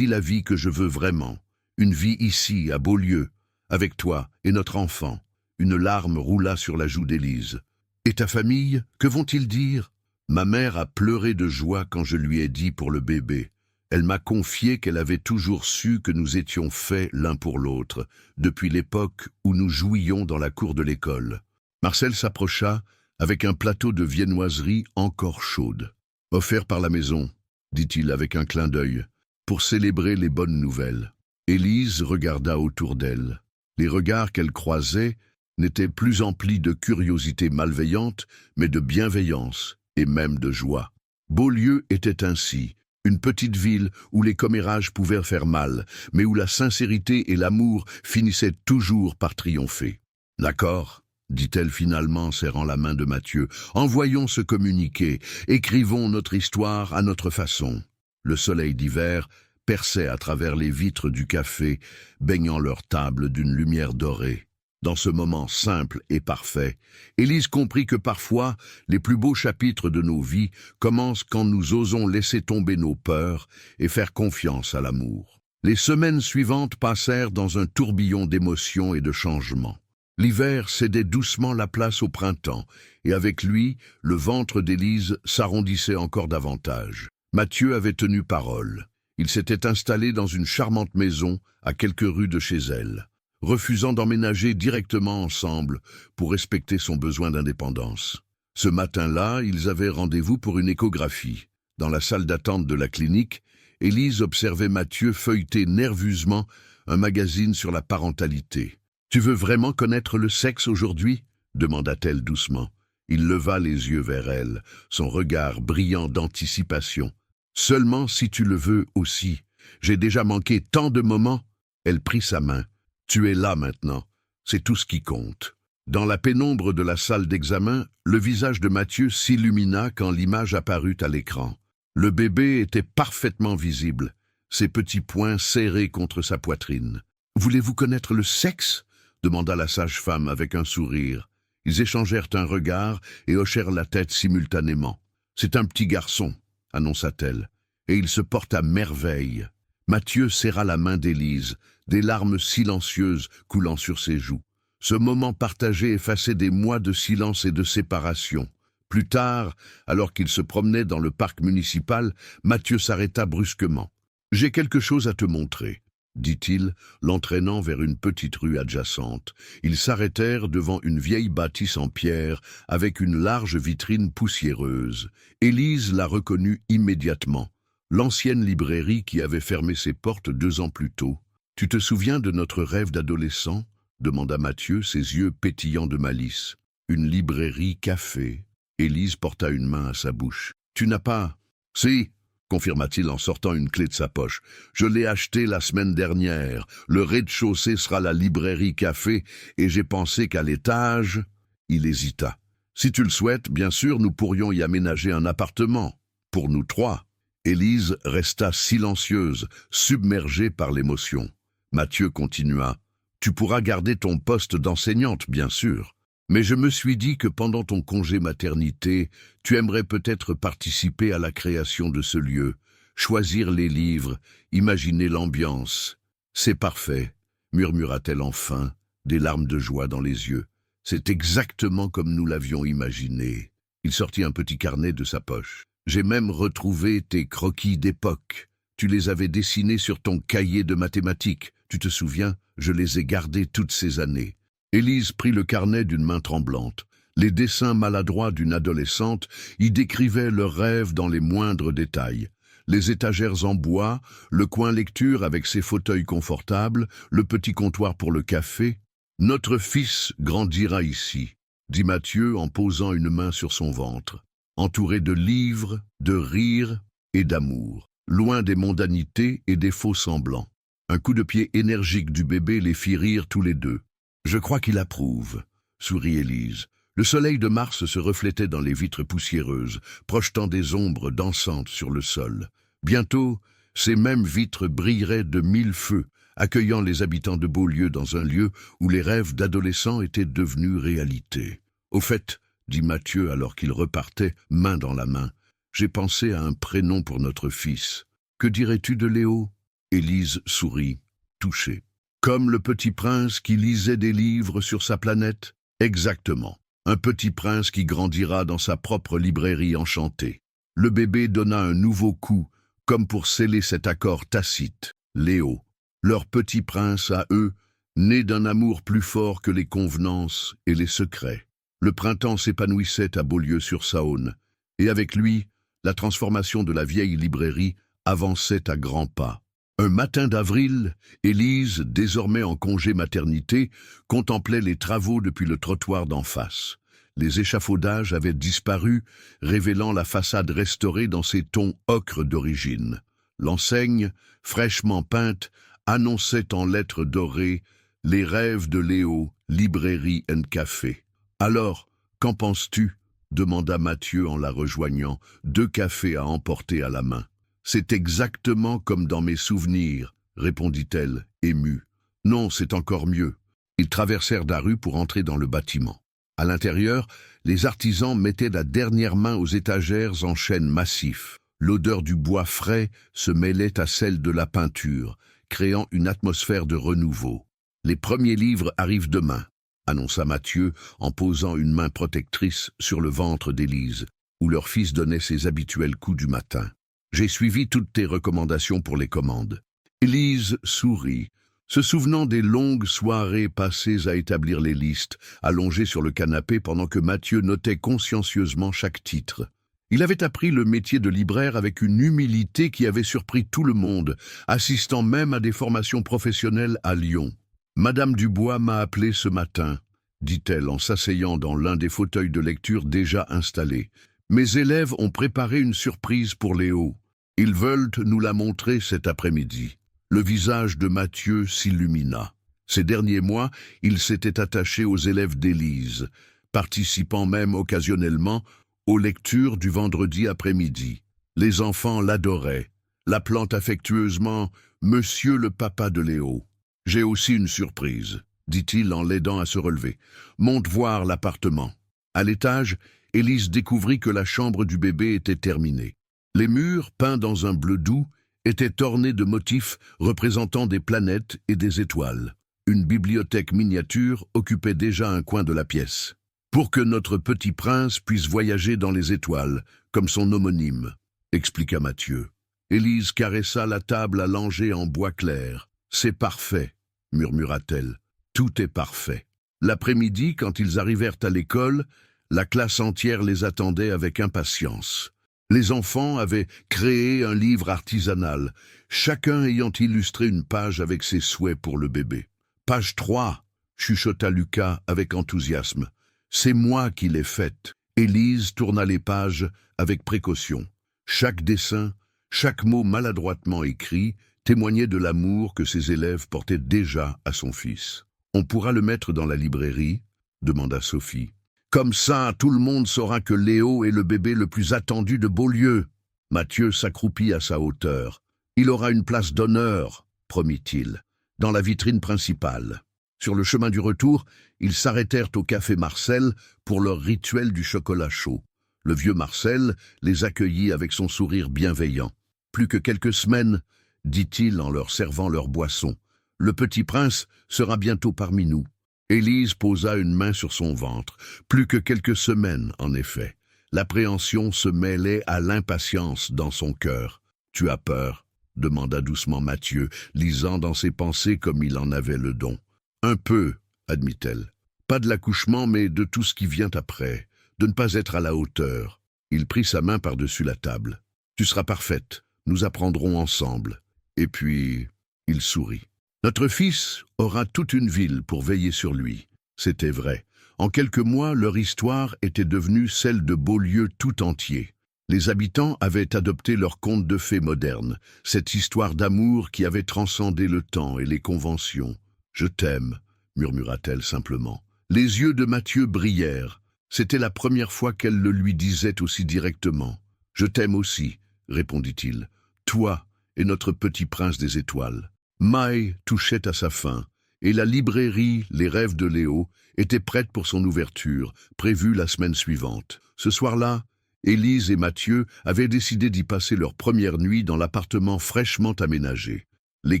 la vie que je veux vraiment. Une vie ici, à Beaulieu, avec toi et notre enfant. » Une larme roula sur la joue d'Élise. « Et ta famille, que vont-ils dire ?»« Ma mère a pleuré de joie quand je lui ai dit pour le bébé. Elle m'a confié qu'elle avait toujours su que nous étions faits l'un pour l'autre, depuis l'époque où nous jouions dans la cour de l'école. » Marcel s'approcha, avec un plateau de viennoiserie encore chaude. « Offert par la maison, » dit-il avec un clin d'œil, « pour célébrer les bonnes nouvelles. » Élise regarda autour d'elle. Les regards qu'elle croisait n'étaient plus emplis de curiosité malveillante, mais de bienveillance et même de joie. Beaulieu était ainsi, une petite ville où les commérages pouvaient faire mal, mais où la sincérité et l'amour finissaient toujours par triompher. « D'accord », dit-elle finalement, serrant la main de Mathieu. « Envoyons ce communiqué, écrivons notre histoire à notre façon. » Le soleil d'hiver perçait à travers les vitres du café, baignant leur table d'une lumière dorée. Dans ce moment simple et parfait, Élise comprit que parfois, les plus beaux chapitres de nos vies commencent quand nous osons laisser tomber nos peurs et faire confiance à l'amour. Les semaines suivantes passèrent dans un tourbillon d'émotions et de changements. L'hiver cédait doucement la place au printemps, et avec lui, le ventre d'Élise s'arrondissait encore davantage. Mathieu avait tenu parole. Il s'était installé dans une charmante maison à quelques rues de chez elle, refusant d'emménager directement ensemble pour respecter son besoin d'indépendance. Ce matin-là, ils avaient rendez-vous pour une échographie. Dans la salle d'attente de la clinique, Élise observait Mathieu feuilleter nerveusement un magazine sur la parentalité. « Tu veux vraiment connaître le sexe aujourd'hui ?» demanda-t-elle doucement. Il leva les yeux vers elle, son regard brillant d'anticipation. « Seulement si tu le veux aussi. J'ai déjà manqué tant de moments. » Elle prit sa main. « Tu es là maintenant. C'est tout ce qui compte. » Dans la pénombre de la salle d'examen, le visage de Mathieu s'illumina quand l'image apparut à l'écran. Le bébé était parfaitement visible, ses petits poings serrés contre sa poitrine. « Voulez-vous connaître le sexe ?» demanda la sage-femme avec un sourire. Ils échangèrent un regard et hochèrent la tête simultanément. « C'est un petit garçon », annonça-t-elle, et il se porte à merveille. Mathieu serra la main d'Élise, des larmes silencieuses coulant sur ses joues. Ce moment partagé effaçait des mois de silence et de séparation. Plus tard, alors qu'il se promenait dans le parc municipal, Mathieu s'arrêta brusquement. « J'ai quelque chose à te montrer », dit-il, l'entraînant vers une petite rue adjacente. Ils s'arrêtèrent devant une vieille bâtisse en pierre avec une large vitrine poussiéreuse. Élise la reconnut immédiatement. L'ancienne librairie qui avait fermé ses portes 2 ans plus tôt. « Tu te souviens de notre rêve d'adolescent ?» demanda Mathieu, ses yeux pétillants de malice. « Une librairie café. » Élise porta une main à sa bouche. « Tu n'as pas... »« Si !» confirma-t-il en sortant une clé de sa poche. « Je l'ai acheté la semaine dernière. Le rez-de-chaussée sera la librairie café et j'ai pensé qu'à l'étage... » Il hésita. « Si tu le souhaites, bien sûr, nous pourrions y aménager un appartement. Pour nous 3. » Élise resta silencieuse, submergée par l'émotion. Mathieu continua. « Tu pourras garder ton poste d'enseignante, bien sûr. Mais je me suis dit que pendant ton congé maternité, tu aimerais peut-être participer à la création de ce lieu, choisir les livres, imaginer l'ambiance. C'est parfait. murmura-t-elle enfin, des larmes de joie dans les yeux. C'est exactement comme nous l'avions imaginé. Il sortit un petit carnet de sa poche. J'ai même retrouvé tes croquis d'époque. Tu les avais dessinés sur ton cahier de mathématiques. Tu te souviens? Je les ai gardés toutes ces années. Élise prit le carnet d'une main tremblante. Les dessins maladroits d'une adolescente y décrivaient leurs rêves dans les moindres détails. Les étagères en bois, le coin lecture avec ses fauteuils confortables, le petit comptoir pour le café. « Notre fils grandira ici », dit Mathieu en posant une main sur son ventre, entouré de livres, de rires et d'amour, loin des mondanités et des faux semblants. Un coup de pied énergique du bébé les fit rire tous les deux. « Je crois qu'il approuve », sourit Élise. Le soleil de mars se reflétait dans les vitres poussiéreuses, projetant des ombres dansantes sur le sol. Bientôt, ces mêmes vitres brilleraient de mille feux, accueillant les habitants de Beaulieu dans un lieu où les rêves d'adolescents étaient devenus réalité. « Au fait, » dit Mathieu alors qu'il repartait, main dans la main, « j'ai pensé à un prénom pour notre fils. Que dirais-tu de Léo ?» Élise sourit, touchée. « Comme le petit prince qui lisait des livres sur sa planète ?»« Exactement. Un petit prince qui grandira dans sa propre librairie enchantée. » Le bébé donna un nouveau coup, comme pour sceller cet accord tacite. Léo, leur petit prince à eux, né d'un amour plus fort que les convenances et les secrets. Le printemps s'épanouissait à Beaulieu-sur-Saône, et avec lui, la transformation de la vieille librairie avançait à grands pas. Un matin d'avril, Élise, désormais en congé maternité, contemplait les travaux depuis le trottoir d'en face. Les échafaudages avaient disparu, révélant la façade restaurée dans ses tons ocre d'origine. L'enseigne, fraîchement peinte, annonçait en lettres dorées « Les rêves de Léo, librairie and café ». « Alors, qu'en penses-tu » demanda Mathieu en la rejoignant, 2 cafés à emporter à la main. « C'est exactement comme dans mes souvenirs », répondit-elle, émue. « Non, c'est encore mieux. » Ils traversèrent la rue pour entrer dans le bâtiment. À l'intérieur, les artisans mettaient la dernière main aux étagères en chêne massif. L'odeur du bois frais se mêlait à celle de la peinture, créant une atmosphère de renouveau. « Les premiers livres arrivent demain », annonça Mathieu en posant une main protectrice sur le ventre d'Élise, où leur fils donnait ses habituels coups du matin. « J'ai suivi toutes tes recommandations pour les commandes. » Élise sourit, se souvenant des longues soirées passées à établir les listes, allongées sur le canapé pendant que Mathieu notait consciencieusement chaque titre. Il avait appris le métier de libraire avec une humilité qui avait surpris tout le monde, assistant même à des formations professionnelles à Lyon. « Madame Dubois m'a appelé ce matin », dit-elle en s'asseyant dans l'un des fauteuils de lecture déjà installés. « Mes élèves ont préparé une surprise pour Léo. Ils veulent nous la montrer cet après-midi. » Le visage de Mathieu s'illumina. Ces derniers mois, il s'était attaché aux élèves d'Élise, participant même occasionnellement aux lectures du vendredi après-midi. Les enfants l'adoraient, l'appelant affectueusement « Monsieur le papa de Léo ». « J'ai aussi une surprise », dit-il en l'aidant à se relever. « Monte voir l'appartement. » À l'étage, Élise découvrit que la chambre du bébé était terminée. Les murs, peints dans un bleu doux, étaient ornés de motifs représentant des planètes et des étoiles. Une bibliothèque miniature occupait déjà un coin de la pièce. « Pour que notre petit prince puisse voyager dans les étoiles, comme son homonyme », expliqua Mathieu. Élise caressa la table allongée en bois clair. « C'est parfait », murmura-t-elle. « Tout est parfait. » L'après-midi, quand ils arrivèrent à l'école, la classe entière les attendait avec impatience. Les enfants avaient créé un livre artisanal, chacun ayant illustré une page avec ses souhaits pour le bébé. « Page 3 » chuchota Lucas avec enthousiasme. « C'est moi qui l'ai faite. » Élise tourna les pages avec précaution. Chaque dessin, chaque mot maladroitement écrit, témoignait de l'amour que ses élèves portaient déjà à son fils. « On pourra le mettre dans la librairie ?» demanda Sophie. « Comme ça, tout le monde saura que Léo est le bébé le plus attendu de Beaulieu. » Mathieu s'accroupit à sa hauteur. « Il aura une place d'honneur, promit-il, dans la vitrine principale. » Sur le chemin du retour, ils s'arrêtèrent au café Marcel pour leur rituel du chocolat chaud. Le vieux Marcel les accueillit avec son sourire bienveillant. « Plus que quelques semaines, dit-il en leur servant leur boisson. Le petit prince sera bientôt parmi nous. » Élise posa une main sur son ventre. Plus que quelques semaines, en effet. L'appréhension se mêlait à l'impatience dans son cœur. « Tu as peur ?» demanda doucement Mathieu, lisant dans ses pensées comme il en avait le don. « Un peu, » admit-elle. « Pas de l'accouchement, mais de tout ce qui vient après, de ne pas être à la hauteur. » Il prit sa main par-dessus la table. « Tu seras parfaite, nous apprendrons ensemble. » Et puis, il sourit. « Notre fils aura toute une ville pour veiller sur lui. » C'était vrai. En quelques mois, leur histoire était devenue celle de Beaulieu tout entier. Les habitants avaient adopté leur conte de fées moderne, cette histoire d'amour qui avait transcendé le temps et les conventions. « Je t'aime », murmura-t-elle simplement. Les yeux de Mathieu brillèrent. C'était la première fois qu'elle le lui disait aussi directement. « Je t'aime aussi », répondit-il. « Toi et notre petit prince des étoiles. » Mai touchait à sa fin, et la librairie Les Rêves de Léo était prête pour son ouverture, prévue la semaine suivante. Ce soir-là, Élise et Mathieu avaient décidé d'y passer leur première nuit dans l'appartement fraîchement aménagé. Les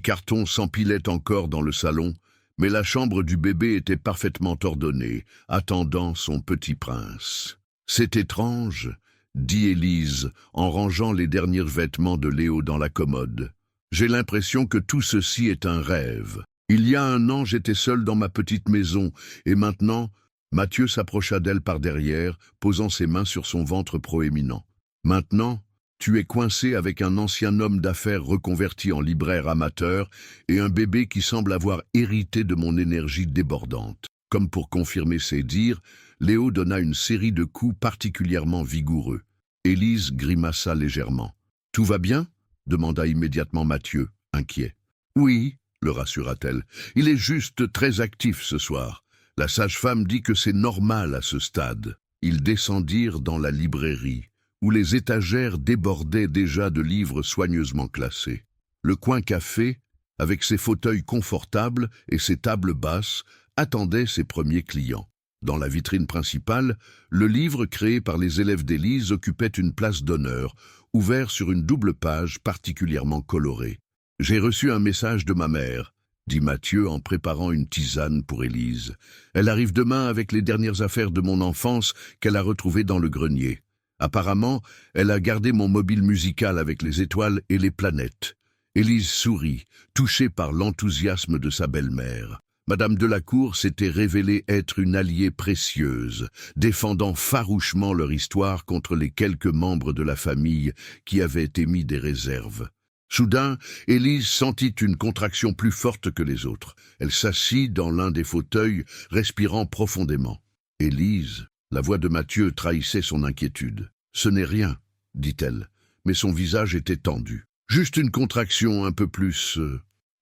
cartons s'empilaient encore dans le salon, mais la chambre du bébé était parfaitement ordonnée, attendant son petit prince. « C'est étrange », dit Élise, en rangeant les derniers vêtements de Léo dans la commode. « J'ai l'impression que tout ceci est un rêve. Il y a un an, j'étais seul dans ma petite maison, et maintenant... » Mathieu s'approcha d'elle par derrière, posant ses mains sur son ventre proéminent. « Maintenant, tu es coincé avec un ancien homme d'affaires reconverti en libraire amateur et un bébé qui semble avoir hérité de mon énergie débordante. » Comme pour confirmer ses dires, Léo donna une série de coups particulièrement vigoureux. Élise grimaça légèrement. « Tout va bien ?» demanda immédiatement Mathieu, inquiet. « Oui, » le rassura-t-elle, « il est juste très actif ce soir. La sage-femme dit que c'est normal à ce stade. » Ils descendirent dans la librairie, où les étagères débordaient déjà de livres soigneusement classés. Le coin café, avec ses fauteuils confortables et ses tables basses, attendait ses premiers clients. Dans la vitrine principale, le livre créé par les élèves d'Élise occupait une place d'honneur, ouvert sur une double page particulièrement colorée. « J'ai reçu un message de ma mère », dit Mathieu en préparant une tisane pour Élise. « Elle arrive demain avec les dernières affaires de mon enfance qu'elle a retrouvées dans le grenier. Apparemment, elle a gardé mon mobile musical avec les étoiles et les planètes. » Élise sourit, touchée par l'enthousiasme de sa belle-mère. Madame Delacour s'était révélée être une alliée précieuse, défendant farouchement leur histoire contre les quelques membres de la famille qui avaient émis des réserves. Soudain, Élise sentit une contraction plus forte que les autres. Elle s'assit dans l'un des fauteuils, respirant profondément. « Élise », la voix de Mathieu trahissait son inquiétude. « Ce n'est rien », dit-elle, mais son visage était tendu. « Juste une contraction un peu plus... »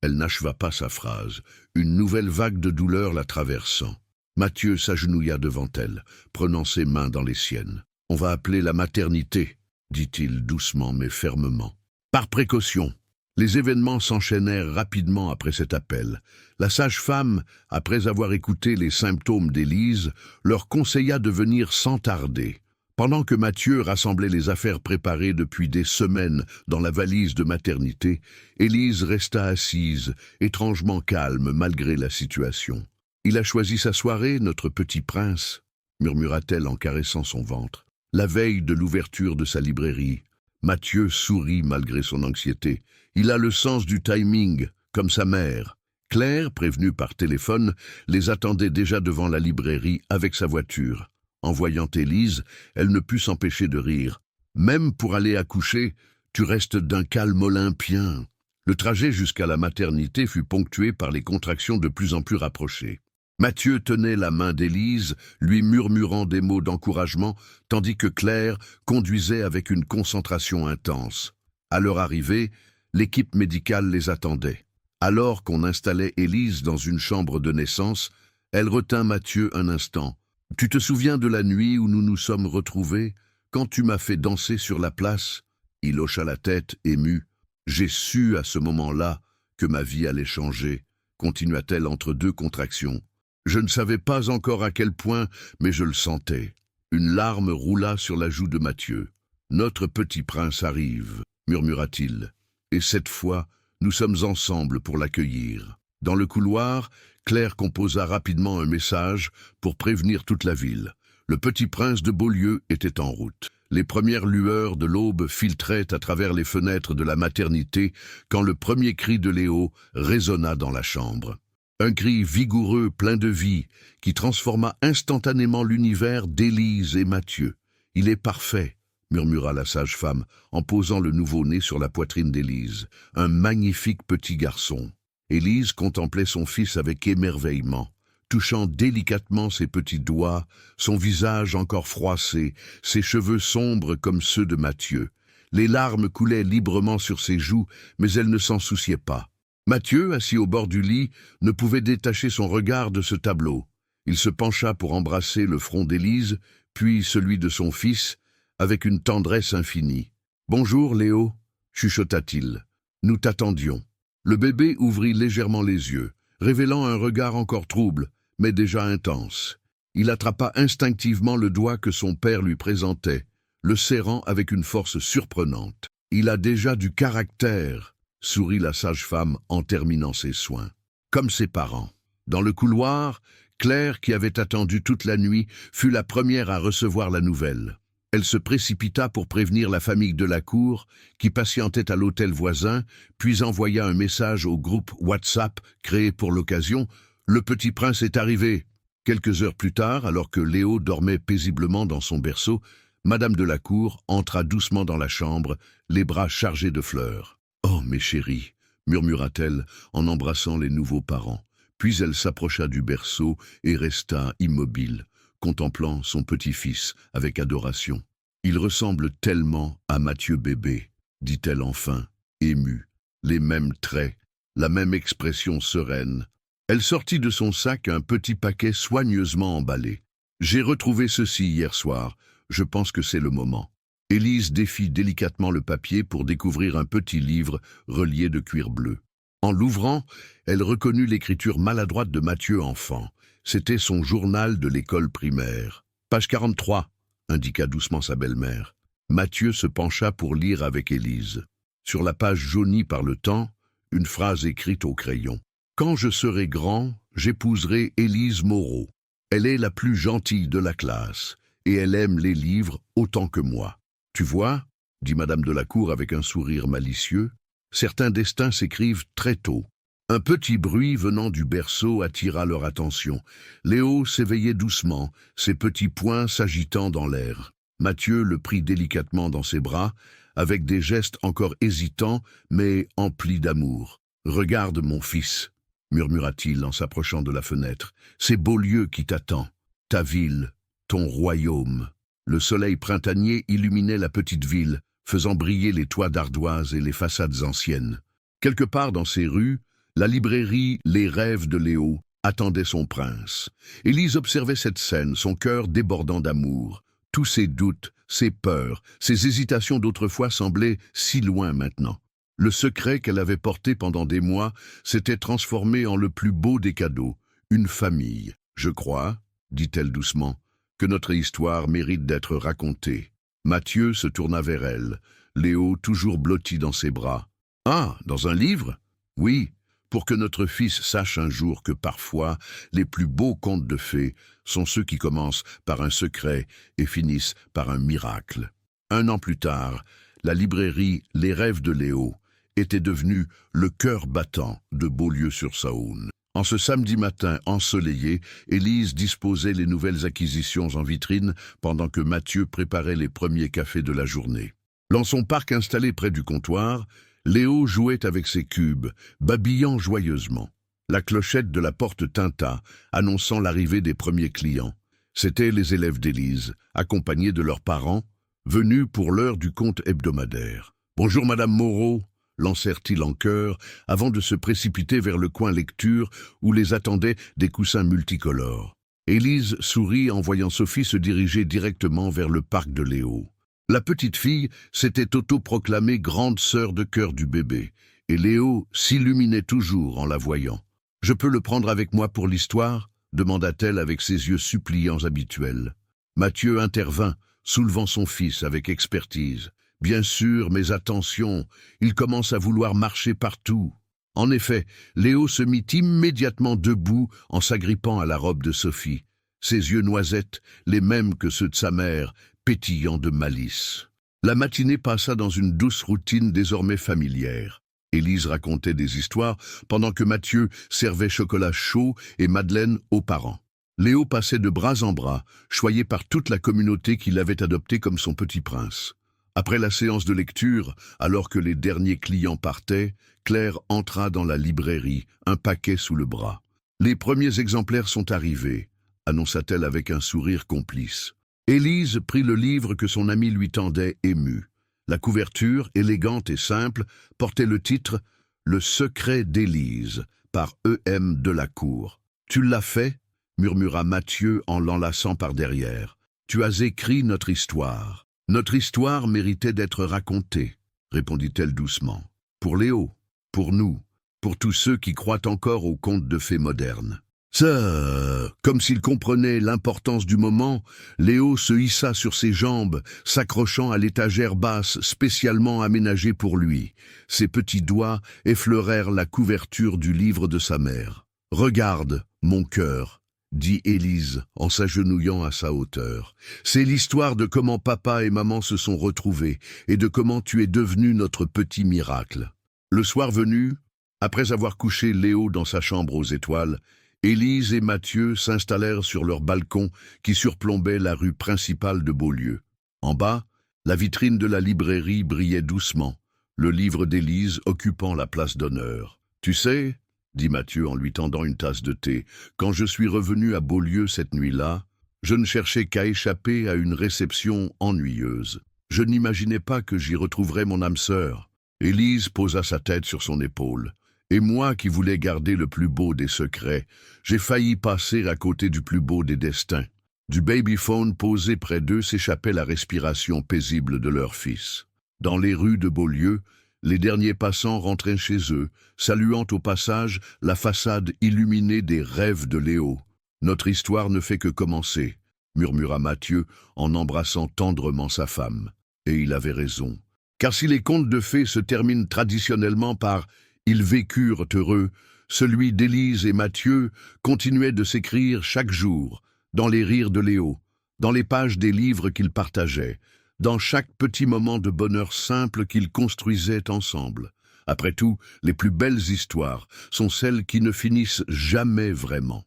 Elle n'acheva pas sa phrase, une nouvelle vague de douleur la traversant. Mathieu s'agenouilla devant elle, prenant ses mains dans les siennes. « On va appeler la maternité, » dit-il doucement mais fermement. Par précaution, les événements s'enchaînèrent rapidement après cet appel. La sage-femme, après avoir écouté les symptômes d'Élise, leur conseilla de venir sans tarder. Pendant que Mathieu rassemblait les affaires préparées depuis des semaines dans la valise de maternité, Élise resta assise, étrangement calme malgré la situation. « Il a choisi sa soirée, notre petit prince », murmura-t-elle en caressant son ventre. « La veille de l'ouverture de sa librairie. » Mathieu sourit malgré son anxiété. Il a le sens du timing, comme sa mère. Claire, prévenue par téléphone, les attendait déjà devant la librairie avec sa voiture. En voyant Élise, elle ne put s'empêcher de rire. « Même pour aller accoucher, tu restes d'un calme olympien. » Le trajet jusqu'à la maternité fut ponctué par les contractions de plus en plus rapprochées. Mathieu tenait la main d'Élise, lui murmurant des mots d'encouragement, tandis que Claire conduisait avec une concentration intense. À leur arrivée, l'équipe médicale les attendait. Alors qu'on installait Élise dans une chambre de naissance, elle retint Mathieu un instant. « Tu te souviens de la nuit où nous nous sommes retrouvés, quand tu m'as fait danser sur la place ?» Il hocha la tête, ému. « J'ai su à ce moment-là que ma vie allait changer, » continua-t-elle entre deux contractions. « Je ne savais pas encore à quel point, mais je le sentais. » Une larme roula sur la joue de Mathieu. « Notre petit prince arrive, » murmura-t-il. « Et cette fois, nous sommes ensemble pour l'accueillir. » Dans le couloir, Claire composa rapidement un message pour prévenir toute la ville. Le petit prince de Beaulieu était en route. Les premières lueurs de l'aube filtraient à travers les fenêtres de la maternité quand le premier cri de Léo résonna dans la chambre. Un cri vigoureux, plein de vie, qui transforma instantanément l'univers d'Élise et Mathieu. « Il est parfait !» murmura la sage-femme en posant le nouveau-né sur la poitrine d'Élise. Un magnifique petit garçon. Élise contemplait son fils avec émerveillement, touchant délicatement ses petits doigts, son visage encore froissé, ses cheveux sombres comme ceux de Mathieu. Les larmes coulaient librement sur ses joues, mais elle ne s'en souciait pas. Mathieu, assis au bord du lit, ne pouvait détacher son regard de ce tableau. Il se pencha pour embrasser le front d'Élise, puis celui de son fils, avec une tendresse infinie. « Bonjour, Léo » chuchota-t-il. « Nous t'attendions. » Le bébé ouvrit légèrement les yeux, révélant un regard encore trouble, mais déjà intense. Il attrapa instinctivement le doigt que son père lui présentait, le serrant avec une force surprenante. « Il a déjà du caractère », sourit la sage-femme en terminant ses soins. Comme ses parents. Dans le couloir, Claire, qui avait attendu toute la nuit, fut la première à recevoir la nouvelle. Elle se précipita pour prévenir la famille de la cour, qui patientait à l'hôtel voisin, puis envoya un message au groupe WhatsApp créé pour l'occasion. « Le petit prince est arrivé !» Quelques heures plus tard, alors que Léo dormait paisiblement dans son berceau, Madame de la cour entra doucement dans la chambre, les bras chargés de fleurs. « Oh, mes chéris !» murmura-t-elle en embrassant les nouveaux parents. Puis elle s'approcha du berceau et resta immobile, contemplant son petit-fils avec adoration. « Il ressemble tellement à Mathieu bébé, » dit-elle enfin, émue. Les mêmes traits, la même expression sereine. Elle sortit de son sac un petit paquet soigneusement emballé. « J'ai retrouvé ceci hier soir, je pense que c'est le moment. » Élise défit délicatement le papier pour découvrir un petit livre relié de cuir bleu. En l'ouvrant, elle reconnut l'écriture maladroite de Mathieu enfant. C'était son journal de l'école primaire. « Page 43 », indiqua doucement sa belle-mère. Mathieu se pencha pour lire avec Élise. Sur la page jaunie par le temps, une phrase écrite au crayon. « Quand je serai grand, j'épouserai Élise Moreau. Elle est la plus gentille de la classe, et elle aime les livres autant que moi. Tu vois, dit Madame de la Cour avec un sourire malicieux, certains destins s'écrivent très tôt. » Un petit bruit venant du berceau attira leur attention. Léo s'éveillait doucement, ses petits poings s'agitant dans l'air. Mathieu le prit délicatement dans ses bras, avec des gestes encore hésitants, mais emplis d'amour. « Regarde mon fils, » murmura-t-il en s'approchant de la fenêtre. « C'est Beaulieu qui t'attend, ta ville, ton royaume. » Le soleil printanier illuminait la petite ville, faisant briller les toits d'ardoise et les façades anciennes. Quelque part dans ces rues, la librairie Les Rêves de Léo attendait son prince. Élise observait cette scène, son cœur débordant d'amour. Tous ses doutes, ses peurs, ses hésitations d'autrefois semblaient si loin maintenant. Le secret qu'elle avait porté pendant des mois s'était transformé en le plus beau des cadeaux, une famille. « Je crois, » dit-elle doucement, « que notre histoire mérite d'être racontée. » Mathieu se tourna vers elle, Léo toujours blotti dans ses bras. « Ah, dans un livre ? Oui, pour que notre fils sache un jour que parfois les plus beaux contes de fées sont ceux qui commencent par un secret et finissent par un miracle. » 1 an plus tard, la librairie Les Rêves de Léo était devenue le cœur battant de Beaulieu-sur-Saône. En ce samedi matin ensoleillé, Élise disposait les nouvelles acquisitions en vitrine pendant que Mathieu préparait les premiers cafés de la journée. Dans son parc installé près du comptoir, Léo jouait avec ses cubes, babillant joyeusement. La clochette de la porte tinta, annonçant l'arrivée des premiers clients. C'étaient les élèves d'Élise, accompagnés de leurs parents, venus pour l'heure du conte hebdomadaire. « Bonjour Madame Moreau », lancèrent-ils en chœur, avant de se précipiter vers le coin lecture où les attendaient des coussins multicolores. Élise sourit en voyant Sophie se diriger directement vers le parc de Léo. La petite fille s'était autoproclamée grande sœur de cœur du bébé, et Léo s'illuminait toujours en la voyant. « Je peux le prendre avec moi pour l'histoire ?» demanda-t-elle avec ses yeux suppliants habituels. Mathieu intervint, soulevant son fils avec expertise. « Bien sûr, mais attention, il commence à vouloir marcher partout. » En effet, Léo se mit immédiatement debout en s'agrippant à la robe de Sophie, ses yeux noisettes, les mêmes que ceux de sa mère, pétillants de malice. La matinée passa dans une douce routine désormais familière. Élise racontait des histoires pendant que Mathieu servait chocolat chaud et Madeleine aux parents. Léo passait de bras en bras, choyé par toute la communauté qui l'avait adopté comme son petit prince. Après la séance de lecture, alors que les derniers clients partaient, Claire entra dans la librairie, un paquet sous le bras. « Les premiers exemplaires sont arrivés », annonça-t-elle avec un sourire complice. Élise prit le livre que son ami lui tendait, émue. La couverture, élégante et simple, portait le titre « Le secret d'Élise » par E.M. Delacour. « Tu l'as fait ?» murmura Mathieu en l'enlaçant par derrière. « Tu as écrit notre histoire. Notre histoire méritait d'être racontée, » répondit-elle doucement. « Pour Léo, pour nous, pour tous ceux qui croient encore aux contes de fées modernes. » Ça, comme s'il comprenait l'importance du moment, Léo se hissa sur ses jambes, s'accrochant à l'étagère basse spécialement aménagée pour lui. Ses petits doigts effleurèrent la couverture du livre de sa mère. « Regarde, mon cœur », dit Élise en s'agenouillant à sa hauteur. « C'est l'histoire de comment papa et maman se sont retrouvés et de comment tu es devenu notre petit miracle. » Le soir venu, après avoir couché Léo dans sa chambre aux étoiles, Élise et Mathieu s'installèrent sur leur balcon qui surplombait la rue principale de Beaulieu. En bas, la vitrine de la librairie brillait doucement, le livre d'Élise occupant la place d'honneur. « Tu sais, » dit Mathieu en lui tendant une tasse de thé, « quand je suis revenu à Beaulieu cette nuit-là, je ne cherchais qu'à échapper à une réception ennuyeuse. Je n'imaginais pas que j'y retrouverais mon âme sœur. » Élise posa sa tête sur son épaule. Et moi qui voulais garder le plus beau des secrets, j'ai failli passer à côté du plus beau des destins. Du babyphone posé près d'eux s'échappait la respiration paisible de leur fils. Dans les rues de Beaulieu, les derniers passants rentraient chez eux, saluant au passage la façade illuminée des rêves de Léo. « Notre histoire ne fait que commencer », murmura Mathieu en embrassant tendrement sa femme. Et il avait raison. Car si les contes de fées se terminent traditionnellement par « ils vécurent heureux », celui d'Élise et Mathieu continuait de s'écrire chaque jour, dans les rires de Léo, dans les pages des livres qu'ils partageaient, dans chaque petit moment de bonheur simple qu'ils construisaient ensemble. Après tout, les plus belles histoires sont celles qui ne finissent jamais vraiment.